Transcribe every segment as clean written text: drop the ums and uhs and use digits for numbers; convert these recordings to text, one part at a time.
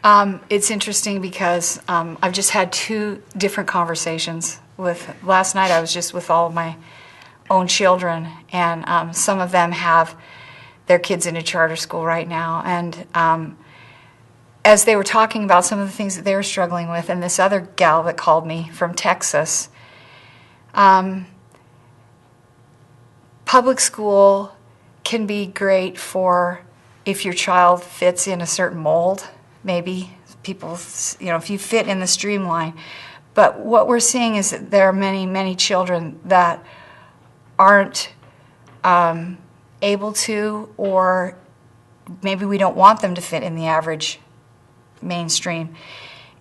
It's interesting because I've just had two different conversations last night I was just with all of my own children, and some of them have their kids in a charter school right now, and as they were talking about some of the things that they were struggling with, and this other gal that called me from Texas, public school can be great for if your child fits in a certain mold, maybe people, if you fit in the streamline. But what we're seeing is that there are many, many children that aren't able to, or maybe we don't want them to fit in the average mainstream.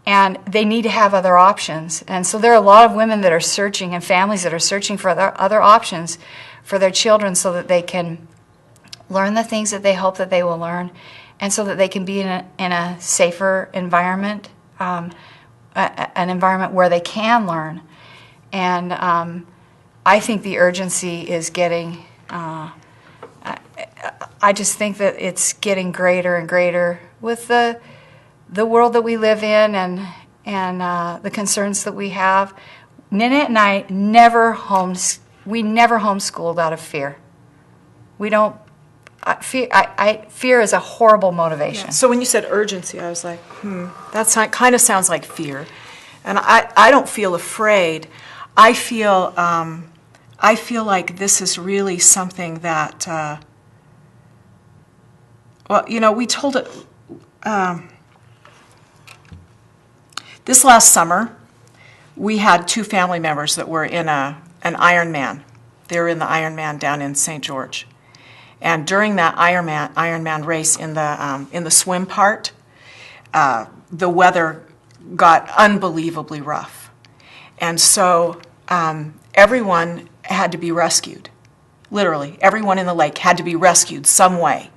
And they need to have other options. And so there are a lot of women that are searching, and families that are searching for other options for their children so that they can learn the things that they hope that they will learn, and so that they can be in a safer environment, an environment where they can learn. And I think the urgency is getting, I just think that it's getting greater and greater with the world that we live in, and the concerns that we have. Nanette and I never homeschooled out of fear. We don't. Fear is a horrible motivation. Yeah. So when you said urgency, I was like, that kind of sounds like fear. And I don't feel afraid. I feel like this is really something that, we told it, this last summer, we had two family members that were in an Ironman. They were in the Ironman down in St. George. And during that Ironman race in the swim part, the weather got unbelievably rough. And so everyone had to be rescued. Literally, everyone in the lake had to be rescued some way.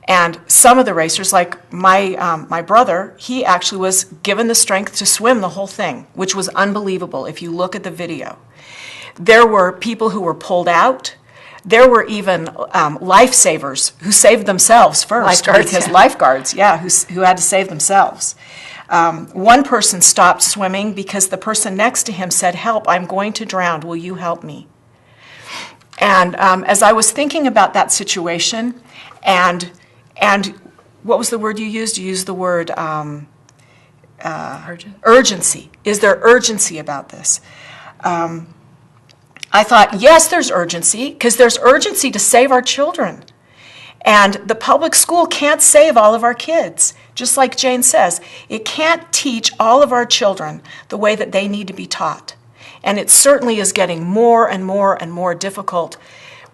And some of the racers, like my brother, he actually was given the strength to swim the whole thing, which was unbelievable if you look at the video. There were people who were pulled out. There were even lifesavers who saved themselves first. Lifeguards, who had to save themselves. One person stopped swimming because the person next to him said, "Help, I'm going to drown. Will you help me?" And as I was thinking about that situation, and what was the word you used? You used the word urgency. Is there urgency about this? I thought, yes, there's urgency, because there's urgency to save our children. And the public school can't save all of our kids. Just like Jane says, it can't teach all of our children the way that they need to be taught. And it certainly is getting more and more and more difficult.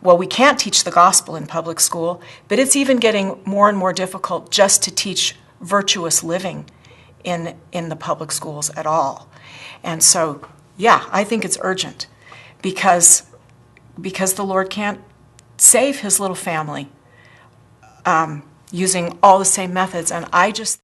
Well, we can't teach the gospel in public school, but it's even getting more and more difficult just to teach virtuous living in the public schools at all. And so, yeah, I think it's urgent. Because the Lord can't save his little family using all the same methods. And I just